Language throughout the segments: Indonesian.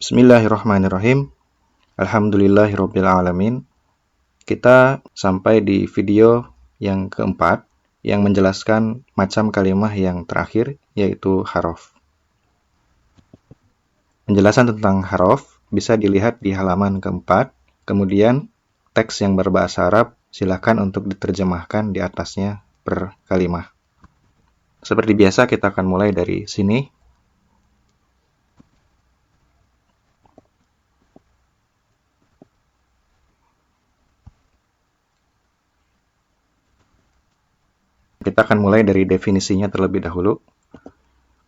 Bismillahirrahmanirrahim. Alhamdulillahirrabbilalamin. Kita sampai di video yang keempat yang menjelaskan macam kalimah yang terakhir, yaitu harof. Penjelasan tentang harof bisa dilihat di halaman keempat. Kemudian teks yang berbahasa Arab silakan untuk diterjemahkan di atasnya per kalimah. Seperti biasa kita akan mulai dari sini. Kita akan mulai dari definisinya terlebih dahulu.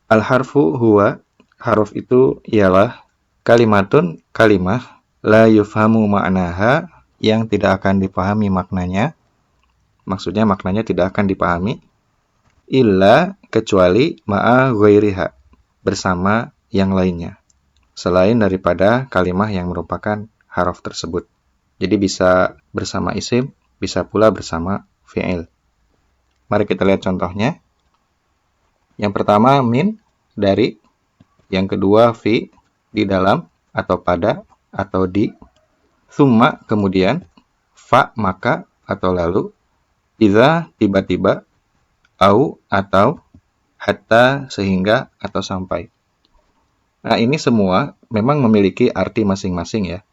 Al-harfu huwa, haruf itu ialah kalimatun, kalimah, la yufhamu ma'naha, yang tidak akan dipahami maknanya. Maksudnya maknanya tidak akan dipahami. Illa, kecuali, ma'a ghairiha, bersama yang lainnya. Selain daripada kalimah yang merupakan haraf tersebut. Jadi bisa bersama isim, bisa pula bersama fi'il. Mari kita lihat contohnya. Yang pertama min, dari. Yang kedua fi, di dalam, atau pada, atau di. Summa, kemudian. Fa, maka, atau lalu. Iza, tiba-tiba. Au, atau. Hatta, sehingga, atau sampai. Nah, ini semua memang memiliki arti masing-masing ya.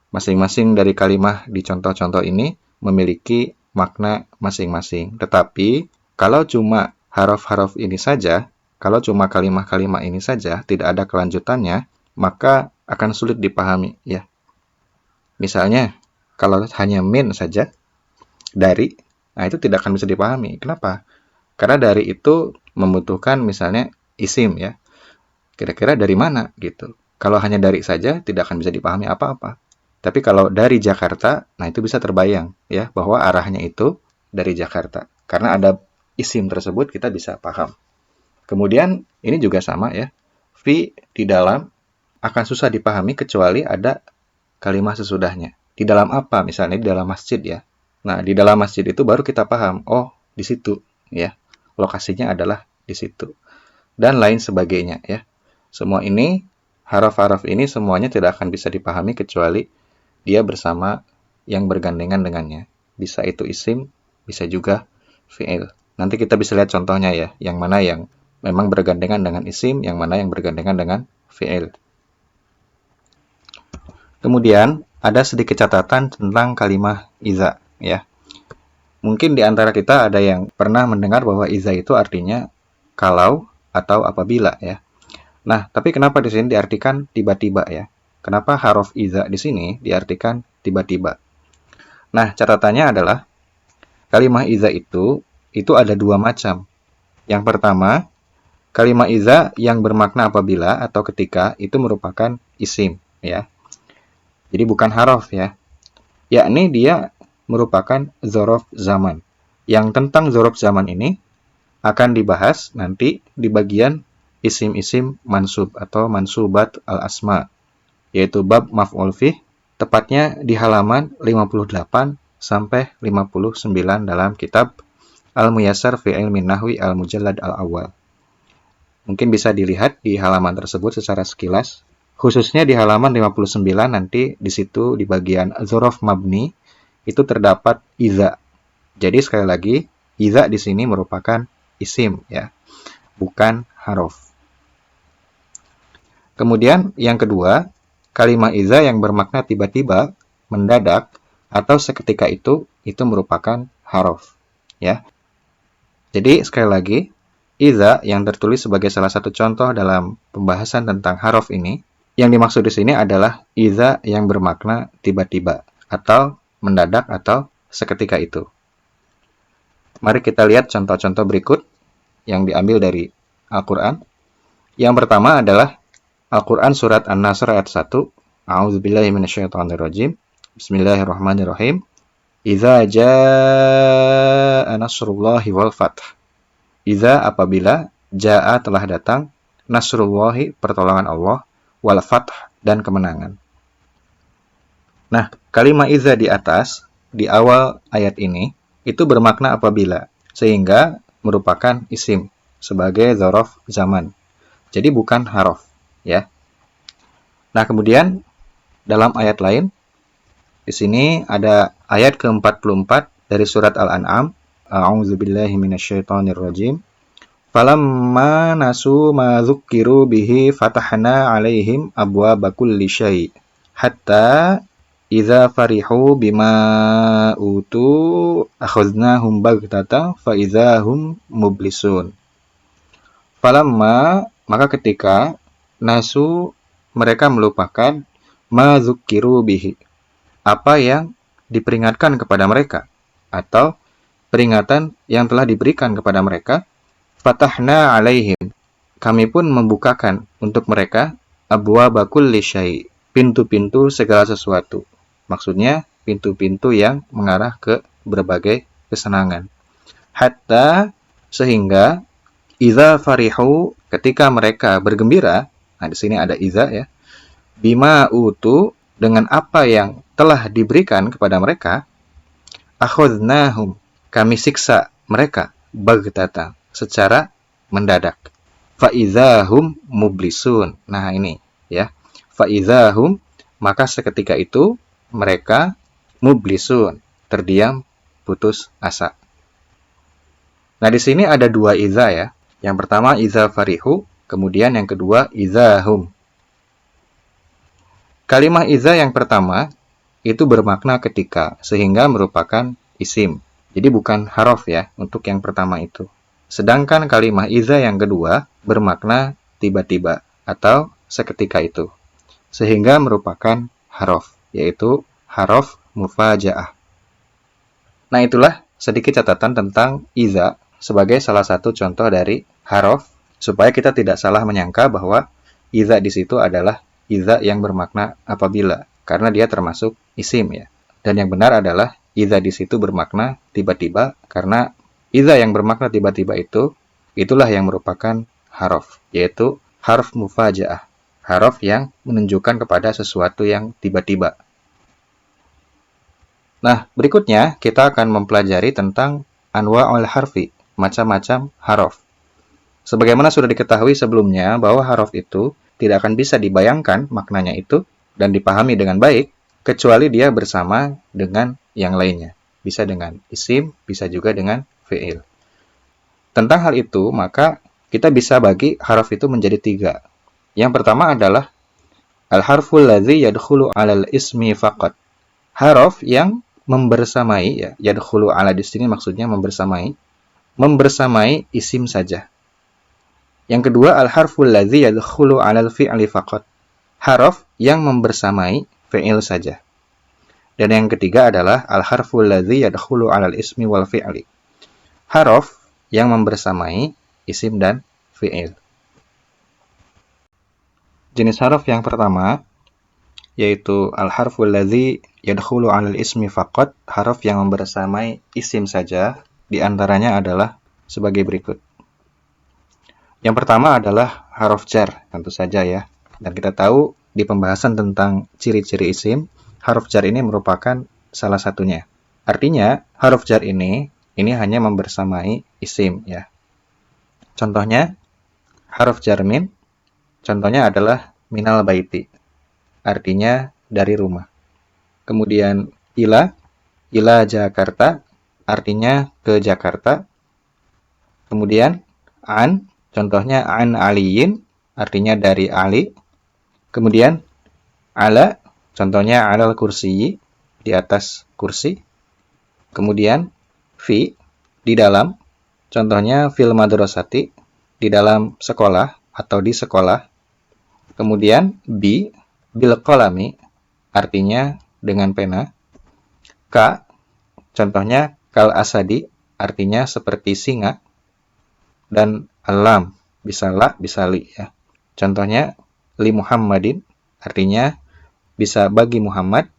Masing-masing dari kalimah di contoh-contoh ini memiliki makna masing-masing. Tetapi, kalau cuma haraf-haraf ini saja, kalau cuma kalimah-kalimah ini saja, tidak ada kelanjutannya, maka akan sulit dipahami, ya. Misalnya, kalau hanya min saja, dari, nah itu tidak akan bisa dipahami. Kenapa? Karena dari itu membutuhkan misalnya isim, ya. Kira-kira dari mana, gitu. Kalau hanya dari saja, tidak akan bisa dipahami apa-apa. Tapi kalau dari Jakarta, nah itu bisa terbayang ya bahwa arahnya itu dari Jakarta. Karena ada isim tersebut kita bisa paham. Kemudian ini juga sama ya. Fi di dalam akan susah dipahami kecuali ada kalimat sesudahnya. Di dalam apa? Misalnya di dalam masjid ya. Nah, di dalam masjid itu baru kita paham, oh, di situ ya. Lokasinya adalah di situ. Dan lain sebagainya ya. Semua ini haraf-haraf ini semuanya tidak akan bisa dipahami kecuali dia bersama yang bergandengan dengannya. Bisa itu isim, bisa juga fi'il. Nanti kita bisa lihat contohnya ya, yang mana yang memang bergandengan dengan isim, yang mana yang bergandengan dengan fi'il. Kemudian, ada sedikit catatan tentang kalimah iza ya. Mungkin di antara kita ada yang pernah mendengar bahwa iza itu artinya kalau atau apabila ya. Nah, tapi kenapa di sini diartikan tiba-tiba ya? Kenapa haraf iza di sini diartikan tiba-tiba? Nah, catatannya adalah kalimah iza itu ada dua macam. Yang pertama, kalimah iza yang bermakna apabila atau ketika itu merupakan isim, ya. Jadi bukan haraf ya. Yakni dia merupakan dzaraf zaman. Yang tentang dzaraf zaman ini akan dibahas nanti di bagian isim-isim mansub atau mansubat al-asma, yaitu bab maf'ul fih, tepatnya di halaman 58 sampai 59 dalam kitab Al-Muyassar fi Ilmin Nahwi Al-Mujallad Al-Awwal. Mungkin bisa dilihat di halaman tersebut secara sekilas. Khususnya di halaman 59 nanti di situ di bagian dzaraf mabni itu terdapat iza. Jadi sekali lagi, iza di sini merupakan isim ya, bukan haraf. Kemudian yang kedua, kalimah iza yang bermakna tiba-tiba, mendadak, atau seketika itu merupakan haraf. Ya. Jadi sekali lagi, iza yang tertulis sebagai salah satu contoh dalam pembahasan tentang haraf ini, yang dimaksud di sini adalah iza yang bermakna tiba-tiba, atau mendadak, atau seketika itu. Mari kita lihat contoh-contoh berikut yang diambil dari Al-Quran. Yang pertama adalah Al-Quran Surat An-Nasr ayat 1. A'udzubillahi minasyaitonirrajim. Bismillahirrahmanirrahim. Idza jaa nasrullahi wal fath. Idza apabila jaa telah datang, nasrullahi pertolongan Allah, wal fath dan kemenangan. Nah, kalimat idza di atas, di awal ayat ini, itu bermakna apabila, sehingga merupakan isim sebagai dzaraf zaman. Jadi bukan haraf. Ya. Nah, kemudian dalam ayat lain, di sini ada ayat ke-44 dari surat Al-An'am. A'udzubillahi minasyaitonirrajim. Falamma nasu ma dzukkiru bihi fatahna 'alaihim abwaaba kulli syai' hatta idza farihu bima utu akhadnahum baghtatan fa idza hum mublisun. Falamma, maka ketika nasu, mereka melupakan ma dzukkiru bihi, apa yang diperingatkan kepada mereka atau peringatan yang telah diberikan kepada mereka. Fatahna 'alaihim, kami pun membukakan untuk mereka abwaaba kulli syai', pintu-pintu segala sesuatu. Maksudnya pintu-pintu yang mengarah ke berbagai kesenangan. Hatta, sehingga idza farihu, ketika mereka bergembira. Nah, di sini ada idza ya. Bima utu, dengan apa yang telah diberikan kepada mereka. Akhadnahum, kami siksa mereka baghtatan, secara mendadak. Fa idza hum mublisun. Nah, ini ya. Fa idza hum, maka seketika itu mereka mublisun, terdiam, putus asa. Nah, di sini ada dua idza ya. Yang pertama idza farihu, kemudian yang kedua idza hum. Kalimat idza yang pertama itu bermakna ketika, sehingga merupakan isim. Jadi bukan haraf ya untuk yang pertama itu. Sedangkan kalimat idza yang kedua bermakna tiba-tiba atau seketika itu, sehingga merupakan haraf, yaitu haraf mufajaah. Nah, itulah sedikit catatan tentang idza sebagai salah satu contoh dari haraf, supaya kita tidak salah menyangka bahwa idza di situ adalah idza yang bermakna apabila, karena dia termasuk isim ya. Dan yang benar adalah idza di situ bermakna tiba-tiba, karena idza yang bermakna tiba-tiba itulah yang merupakan haraf, yaitu harf mufajaah, haraf yang menunjukkan kepada sesuatu yang tiba-tiba. Nah, berikutnya kita akan mempelajari tentang anwa'ul harfi, macam-macam haraf. Sebagaimana sudah diketahui sebelumnya bahwa haraf itu tidak akan bisa dibayangkan maknanya itu dan dipahami dengan baik kecuali dia bersama dengan yang lainnya. Bisa dengan isim, bisa juga dengan fi'il. Tentang hal itu, maka kita bisa bagi haraf itu menjadi 3. Yang pertama adalah al-harful ladzi yadkhulu 'alal ismi faqat. Haraf yang membersamai ya, yadkhulu 'ala di sini maksudnya membersamai isim saja. Yang kedua al-harful ladzi yadkhulu 'alal fi'li faqat. Haraf yang membersamai fi'il saja. Dan yang ketiga adalah al-harful ladzi yadkhulu 'alal ismi wal fi'li. Haraf yang membersamai isim dan fi'il. Jenis haraf yang pertama yaitu al-harful ladzi yadkhulu 'alal ismi faqat, haraf yang membersamai isim saja, di antaranya adalah sebagai berikut. Yang pertama adalah haraf jar, tentu saja ya. Dan kita tahu di pembahasan tentang ciri-ciri isim, haraf jar ini merupakan salah satunya. Artinya, haraf jar ini hanya membersamai isim ya. Contohnya, haraf jar min, contohnya adalah minal baiti, artinya dari rumah. Kemudian ila Jakarta, artinya ke Jakarta. Kemudian an, contohnya an aliyin, artinya dari Ali. Kemudian ala, contohnya alal kursiyi, di atas kursi. Kemudian fi, di dalam, contohnya fil madrasati, di dalam sekolah atau di sekolah. Kemudian bi, bil qalami, artinya dengan pena. Ka, contohnya kal asadi, artinya seperti singa. Dan alam, bisa la, bisa li ya. Contohnya li Muhammadin, artinya bisa bagi Muhammad,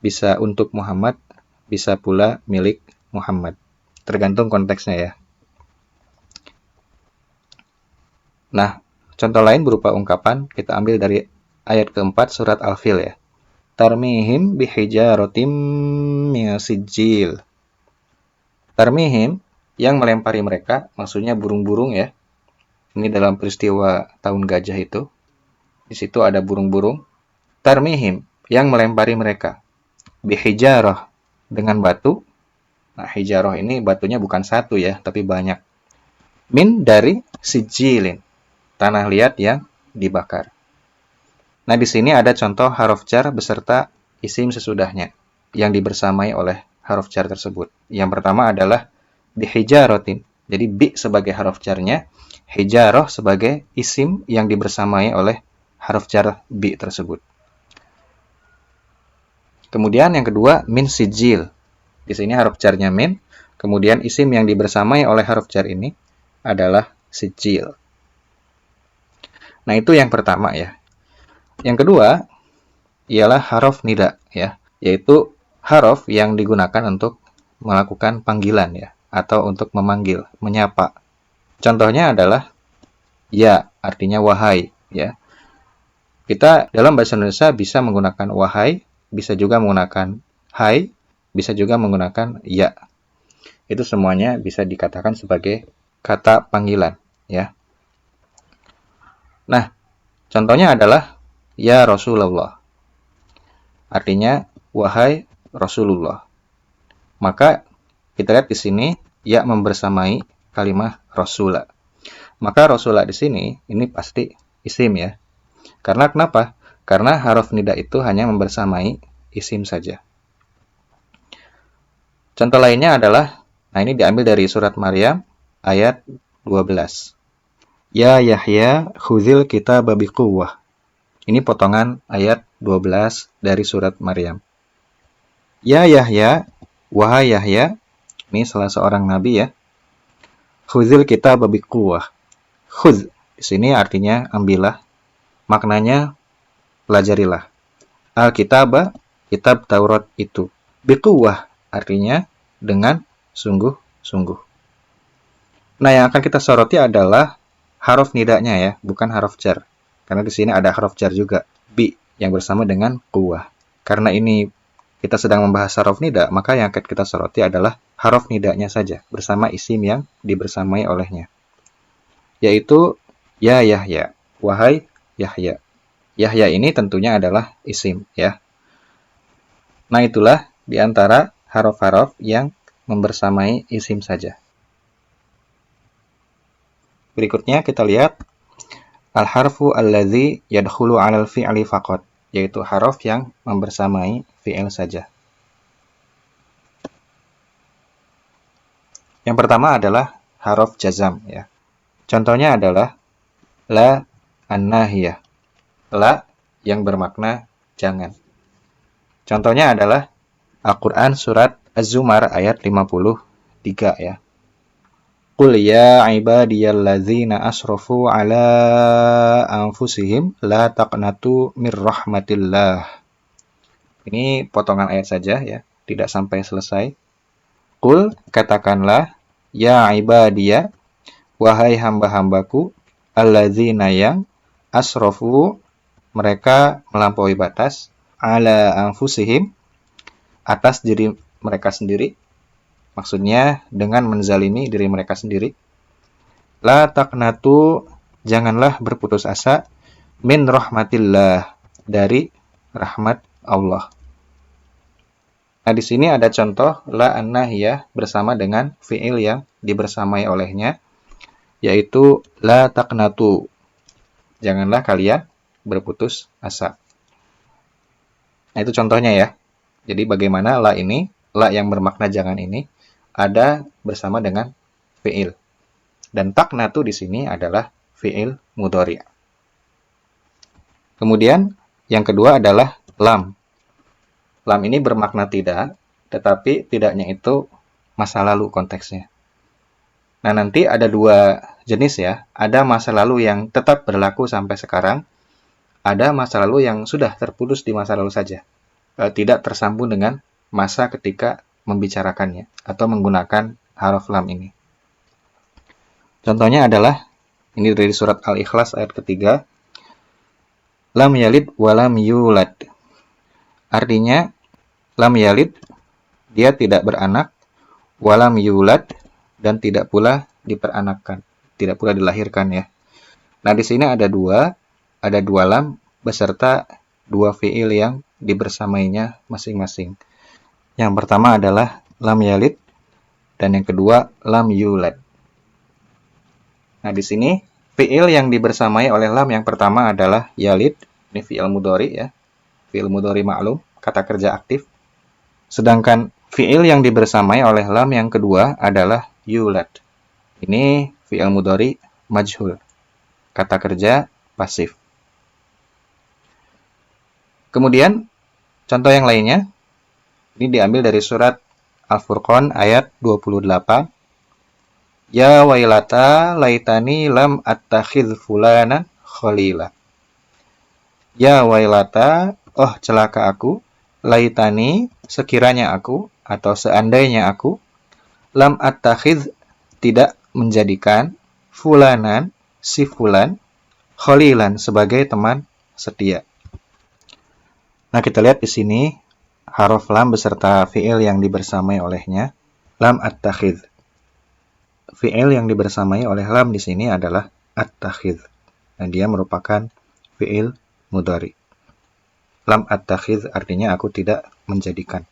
bisa untuk Muhammad, bisa pula milik Muhammad. Tergantung konteksnya ya. Nah, contoh lain berupa ungkapan kita ambil dari ayat keempat surat Al-Fil ya. Tarmihim bihijaratim min sijil. Tarmihim, yang melempari mereka, maksudnya burung-burung ya. Ini dalam peristiwa tahun gajah itu. Di situ ada burung-burung tarmihim, yang melempari mereka, bihijarah, dengan batu. Nah, hijarah ini batunya bukan satu ya, tapi banyak. Min, dari sijilin, tanah liat yang dibakar. Nah, di sini ada contoh huruf jar beserta isim sesudahnya yang dibersamai oleh huruf jar tersebut. Yang pertama adalah bihijaratin. Jadi bi sebagai huruf jarnya, hijarah sebagai isim yang dibersamai oleh huruf jar bi tersebut. Kemudian yang kedua, min sijil. Di sini huruf jarnya min, kemudian isim yang dibersamai oleh huruf jar ini adalah sijil. Nah, itu yang pertama ya. Yang kedua ialah huruf nida ya, yaitu huruf yang digunakan untuk melakukan panggilan ya, atau untuk memanggil, menyapa. Contohnya adalah ya, artinya wahai ya. Kita dalam bahasa Indonesia bisa menggunakan wahai, bisa juga menggunakan hai, bisa juga menggunakan ya. Itu semuanya bisa dikatakan sebagai kata panggilan ya. Nah, contohnya adalah ya Rasulullah. Artinya wahai Rasulullah. Maka kita lihat di sini ya membersamai kalimat Rasulah. Maka Rasulah di sini ini pasti isim ya. Karena kenapa? Karena huruf nida itu hanya membersamai isim saja. Contoh lainnya adalah, nah ini diambil dari surat Maryam ayat 12. Ya Yahya khuzil kitaba biquwwah. Ini potongan ayat 12 dari surat Maryam. Ya Yahya, wahai Yahya, ini salah seorang nabi ya. Khuzil kitaba biquwwah. Khuz di sini artinya ambillah. Maknanya pelajarilah. Al-kitaba, kitab Taurat itu. Biquwwah artinya dengan sungguh-sungguh. Nah, yang akan kita soroti adalah huruf nidanya ya, bukan huruf jar. Karena di sini ada huruf jar juga, bi, yang bersama dengan quwwah. Karena ini kita sedang membahas huruf nida, maka yang akan kita soroti adalah huruf nidanya saja, bersama isim yang dibersamai olehnya. Yaitu ya Yahya, wahai Yahya. Yahya ini tentunya adalah isim ya. Nah, itulah di antara huruf-huruf yang membersamai isim saja. Berikutnya kita lihat al-harfu alladzi yadkhulu 'alal fi'li faqat, yaitu huruf yang membersamai fi'il saja. Yang pertama adalah huruf jazam ya. Contohnya adalah la an-nahiyah. La yang bermakna jangan. Contohnya adalah Al-Quran surat Az-Zumar ayat 53 ya. Qul ya ibadiyalladzina asrafu ala anfusihim la taqnatu mir rahmatillah. Ini potongan ayat saja ya, tidak sampai selesai. Qul, katakanlah, ya ibadiyah, wahai hamba-hambaku, alladzina yang asrafu, mereka melampaui batas, ala anfusihim, atas diri mereka sendiri. Maksudnya dengan menzalimi diri mereka sendiri. La taqnatu, janganlah berputus asa, min rahmatillah, dari rahmat Allah. Nah, di sini ada contoh la an-nahiyah bersama dengan fi'il yang dibersamai olehnya, yaitu la taqnatu. Janganlah kalian berputus asa. Nah, itu contohnya ya. Jadi bagaimana la ini, la yang bermakna jangan ini, ada bersama dengan fi'il. Dan taqnatu di sini adalah fi'il mudhari'. Kemudian yang kedua adalah lam. Lam ini bermakna tidak, tetapi tidaknya itu masa lalu konteksnya. Nah, nanti ada dua jenis ya. Ada masa lalu yang tetap berlaku sampai sekarang. Ada masa lalu yang sudah terputus di masa lalu saja. Tidak tersambung dengan masa ketika membicarakannya atau menggunakan huruf lam ini. Contohnya adalah ini dari surat Al-Ikhlas ayat ketiga. Lam yalid wa lam yulad. Artinya lam yalid, dia tidak beranak, wa lam yulad, dan tidak pula diperanakkan, tidak pula dilahirkan ya. Nah, di sini ada dua lam beserta dua fiil yang dibersamainya masing-masing. Yang pertama adalah lam yalid dan yang kedua lam yulad. Nah, di sini fiil yang dibersamai oleh lam yang pertama adalah yalid, ini fiil mudhari ya. Fiil mudhari ma'lum, kata kerja aktif. Sedangkan fiil yang dibersamai oleh lam yang kedua adalah yulad. Ini fiil mudhari majhul, kata kerja pasif. Kemudian contoh yang lainnya, ini diambil dari surat Al-Furqan ayat 28. Ya wailata laitani lam attakhidh fulanan khalila. Ya wailata, oh celaka aku, laitani, sekiranya aku, atau seandainya aku, lam attakhidh, tidak menjadikan, fulanan, si fulan, khalilan, sebagai teman setia. Nah, kita lihat di sini huruf lam beserta fiil yang dibersamai olehnya, lam attakhidh. Fiil yang dibersamai oleh lam di sini adalah attakhidh, dan dia merupakan fiil mudhari. Lam attakhidh artinya aku tidak menjadikan.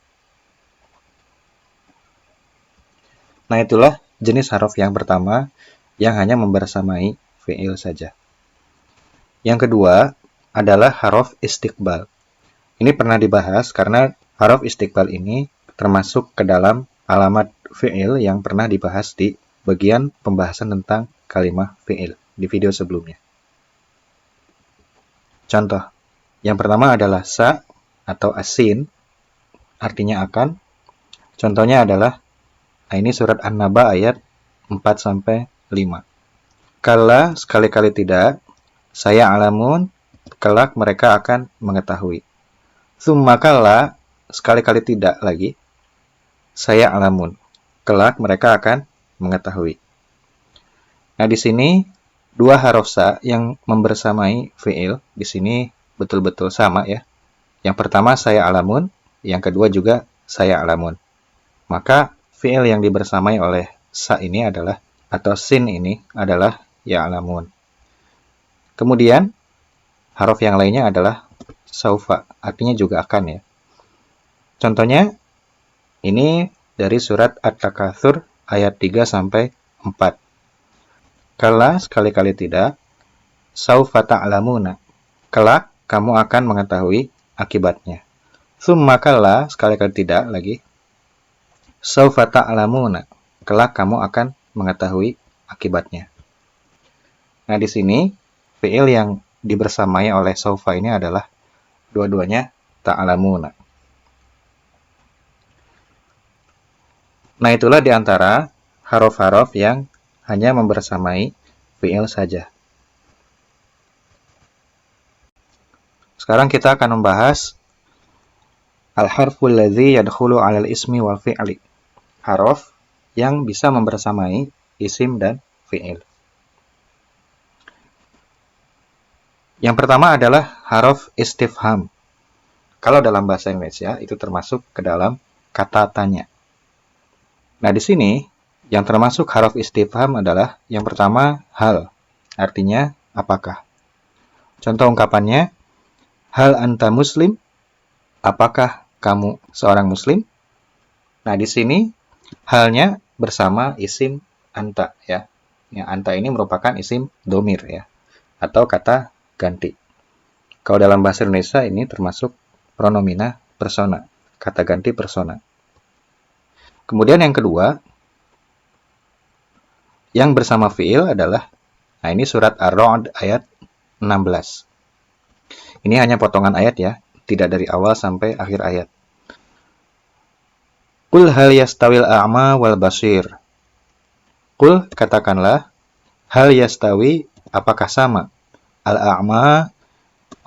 Nah, itulah jenis huruf yang pertama yang hanya membersamai fiil saja. Yang kedua adalah huruf istiqbal. Ini pernah dibahas karena huruf istiqbal ini termasuk ke dalam alamat fi'il yang pernah dibahas di bagian pembahasan tentang kalimah fi'il di video sebelumnya. Contoh, yang pertama adalah sa atau asin, artinya akan. Contohnya adalah, ini surat An-Naba ayat 4-5. Kala, sekali-kali tidak, saya alamun, kelak mereka akan mengetahui. Tsumma kalla, sekali-kali tidak lagi, saya alamun, kelak mereka akan mengetahui. Nah, di sini dua huruf sa yang membersamai fiil di sini betul-betul sama ya. Yang pertama saya alamun, yang kedua juga saya alamun. Maka fiil yang dibersamai oleh sa ini adalah, atau sin ini adalah ya alamun. Kemudian huruf yang lainnya adalah saufa, artinya juga akan ya. Contohnya, ini dari surat At-Takatsur ayat 3-4. Kala, sekali-kali tidak, saufa ta'lamuna, kelak kamu akan mengetahui akibatnya. Tsumma kala, sekali-kali tidak lagi, saufa ta'lamuna, kelak kamu akan mengetahui akibatnya. Nah, di sini fiil yang dibersamai oleh saufa ini adalah dua-duanya ta'lamuna. Nah, itulah di antara huruf-huruf yang hanya membersamai fiil saja. Sekarang kita akan membahas al-harful ladzi yadkhulu 'alal ismi wal fi'li. Huruf yang bisa membersamai isim dan fiil. Yang pertama adalah huruf istifham. Kalau dalam bahasa Indonesia itu termasuk ke dalam kata tanya. Nah, di sini yang termasuk huruf istifham adalah yang pertama hal, artinya apakah. Contoh ungkapannya, hal anta muslim, apakah kamu seorang muslim? Nah, di sini halnya bersama isim anta ya. Yang anta ini merupakan isim domir ya, atau kata ganti. Kalau dalam bahasa Indonesia ini termasuk pronomina persona, kata ganti persona. Kemudian yang kedua, yang bersama fiil adalah, nah ini surat Ar-Ra'd ayat 16. Ini hanya potongan ayat ya, tidak dari awal sampai akhir ayat. Qul hal yastawil a'ma wal basir. Qul, katakanlah, hal yastawi, apakah sama, al-a'ma,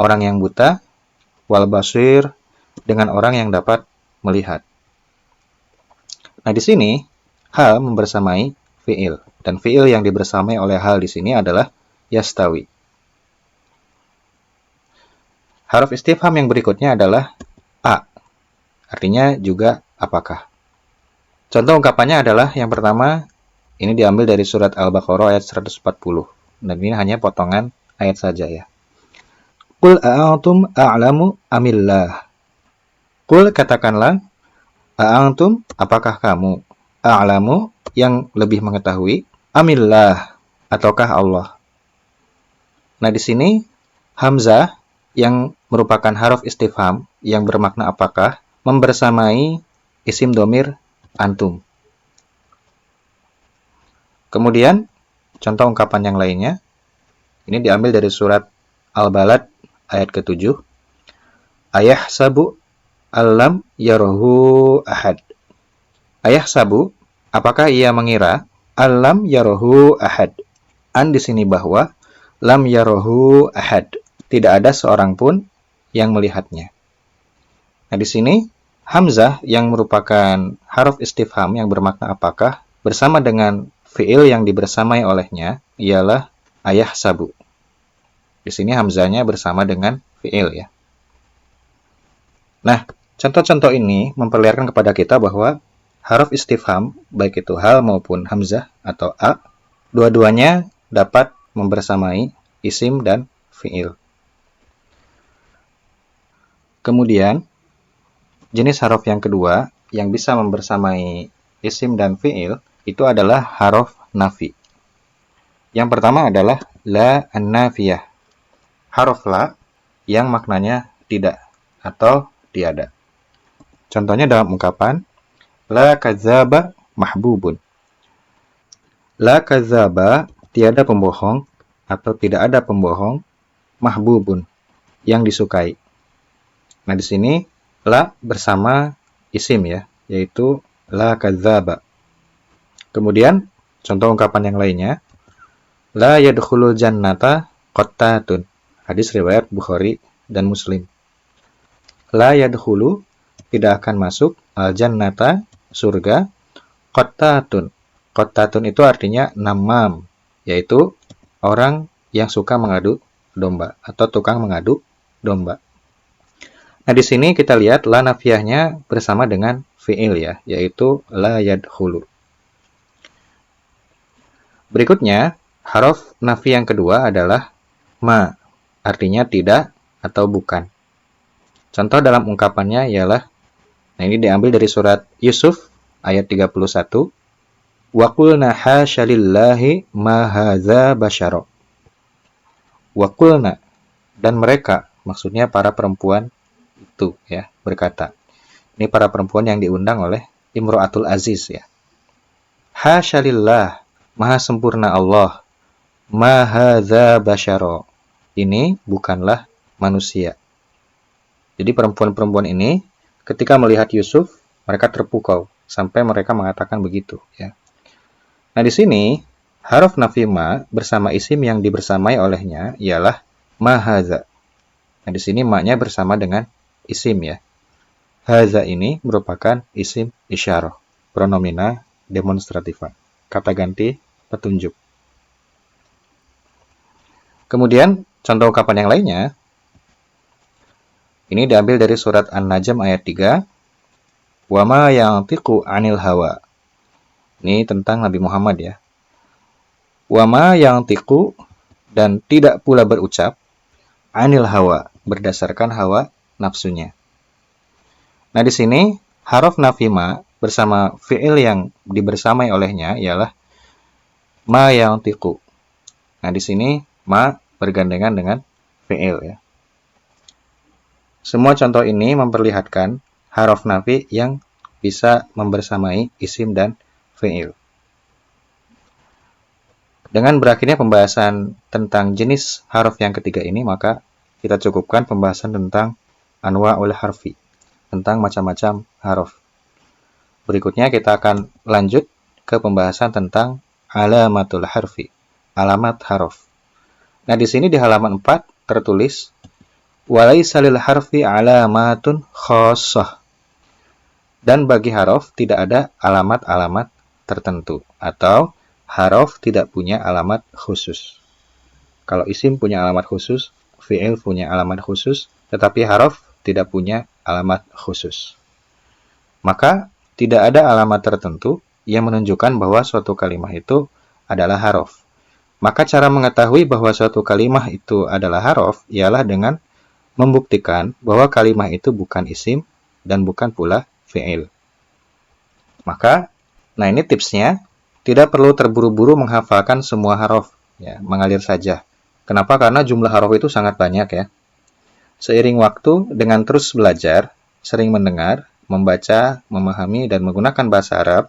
orang yang buta, wal basir, dengan orang yang dapat melihat. Nah, di sini hal membersamai fiil, dan fiil yang dibersamai oleh hal di sini adalah yastawi. Huruf istifham yang berikutnya adalah a, artinya juga apakah. Contoh ungkapannya adalah yang pertama, ini diambil dari surat Al-Baqarah ayat 140, dan ini hanya potongan ayat saja ya. Qul a'antum a'lamu amillah. Qul, katakanlah, a'antum, apakah kamu, a'lamu, yang lebih mengetahui, amillah, ataukah Allah. Nah, di sini hamzah yang merupakan haruf istifham yang bermakna apakah membersamai isim domir antum. Kemudian contoh ungkapan yang lainnya, ini diambil dari surat Al-Balad ayat ke-7. Ayahsabu allam yarahu ahad. Ayahsabu, apakah ia mengira, allam yarahu ahad. An di sini bahwa lam yarahu ahad, tidak ada seorang pun yang melihatnya. Nah, di sini hamzah yang merupakan haruf istifham yang bermakna apakah bersama dengan fiil yang dibersamai olehnya ialah ayahsabu. Di sini hamzahnya bersama dengan fiil ya. Nah, contoh-contoh ini memperlihatkan kepada kita bahwa haruf istifham, baik itu hal maupun hamzah atau a, dua-duanya dapat membersamai isim dan fiil. Kemudian, jenis haruf yang kedua yang bisa membersamai isim dan fiil itu adalah haruf nafi. Yang pertama adalah la an-nafiyah. Haruf la yang maknanya tidak atau tiada. Contohnya dalam ungkapan la kadzaba mahbubun. La kadzaba, tiada pembohong atau tidak ada pembohong, mahbubun, yang disukai. Nah, di sini la bersama isim ya, yaitu la kadzaba. Kemudian contoh ungkapan yang lainnya, la yadkhulul jannata qattatun. Hadis riwayat Bukhari dan Muslim. La yadkhulu, tidak akan masuk, al jannata, surga, qattatun. Qattatun itu artinya namam, yaitu orang yang suka mengadu domba atau tukang mengadu domba. Nah, di sini kita lihat la nafiyahnya bersama dengan fiil ya, yaitu la yadkhulu. Berikutnya, haruf nafi yang kedua adalah ma, artinya tidak atau bukan. Contoh dalam ungkapannya ialah, nah ini diambil dari surat Yusuf ayat 31. Wa qulna hasya lillahi ma hadza basyara. Wa qulna, dan mereka, maksudnya para perempuan itu ya, berkata. Ini para perempuan yang diundang oleh Imro'atul Aziz ya. Hasya lillah, maha sempurna Allah. Ma hadza basyara. Ini bukanlah manusia. Jadi perempuan-perempuan ini ketika melihat Yusuf, mereka terpukau sampai mereka mengatakan begitu ya. Nah, di sini haruf nafi ma bersama isim yang dibersamai olehnya ialah ma hadza. Nah, di sini ma-nya bersama dengan isim ya. Hadza ini merupakan isim isyarah, pronomina demonstrativa, kata ganti petunjuk. Kemudian contoh ungkapan yang lainnya, ini diambil dari surat An-Najm ayat 3. Wa ma yantiqu 'anil hawa. Ini tentang Nabi Muhammad ya. Wa ma yantiqu, dan tidak pula berucap, 'anil hawa, berdasarkan hawa nafsunya. Nah, di sini haruf nafi ma bersama fi'il yang dibersamai olehnya ialah ma yantiqu. Nah, di sini ma bergandengan dengan fi'il ya. Semua contoh ini memperlihatkan haruf nafi yang bisa membersamai isim dan fi'il. Dengan berakhirnya pembahasan tentang jenis haruf yang ketiga ini, maka kita cukupkan pembahasan tentang anwa'ul harfi, tentang macam-macam haruf. Berikutnya kita akan lanjut ke pembahasan tentang alamatul harfi, alamat haruf. Nah, di sini di halaman 4 tertulis walaisa lil harfi alamatun khassah. Dan bagi haruf tidak ada alamat-alamat tertentu atau haruf tidak punya alamat khusus. Kalau isim punya alamat khusus, fi'il punya alamat khusus, tetapi haruf tidak punya alamat khusus. Maka tidak ada alamat tertentu yang menunjukkan bahwa suatu kalimah itu adalah haruf. Maka cara mengetahui bahwa suatu kalimah itu adalah haruf ialah dengan membuktikan bahwa kalimah itu bukan isim dan bukan pula fi'il. Maka, nah ini tipsnya, tidak perlu terburu-buru menghafalkan semua huruf, ya, mengalir saja. Kenapa? Karena jumlah huruf itu sangat banyak ya. Seiring waktu, dengan terus belajar, sering mendengar, membaca, memahami, dan menggunakan bahasa Arab,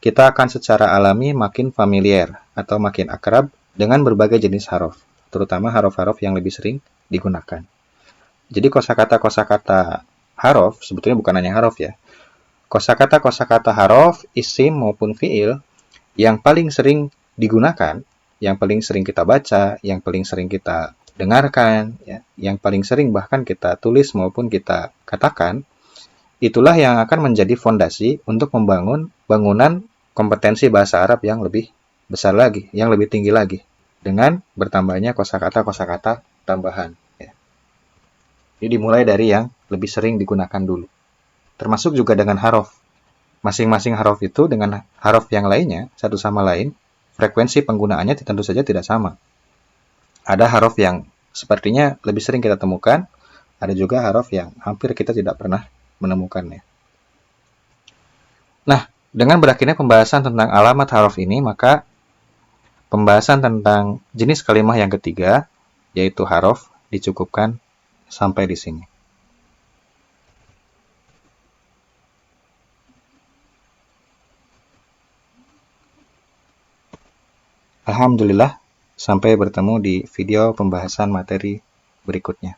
kita akan secara alami makin familiar atau makin akrab dengan berbagai jenis huruf, terutama huruf-huruf yang lebih sering digunakan. Jadi kosakata-kosakata huruf, sebetulnya bukan hanya huruf ya, kosakata-kosakata huruf, isim maupun fiil yang paling sering digunakan, yang paling sering kita baca, yang paling sering kita dengarkan, ya, yang paling sering bahkan kita tulis maupun kita katakan, itulah yang akan menjadi fondasi untuk membangun bangunan kompetensi bahasa Arab yang lebih besar lagi, yang lebih tinggi lagi, dengan bertambahnya kosakata-kosakata tambahan. Ya. Jadi dimulai dari yang lebih sering digunakan dulu. Termasuk juga dengan huruf. Masing-masing huruf itu dengan huruf yang lainnya, satu sama lain, frekuensi penggunaannya tentu saja tidak sama. Ada huruf yang sepertinya lebih sering kita temukan, ada juga huruf yang hampir kita tidak pernah menemukannya. Nah, dengan berakhirnya pembahasan tentang alamat huruf ini, maka pembahasan tentang jenis kalimah yang ketiga, yaitu huruf, dicukupkan sampai di sini. Alhamdulillah, sampai bertemu di video pembahasan materi berikutnya.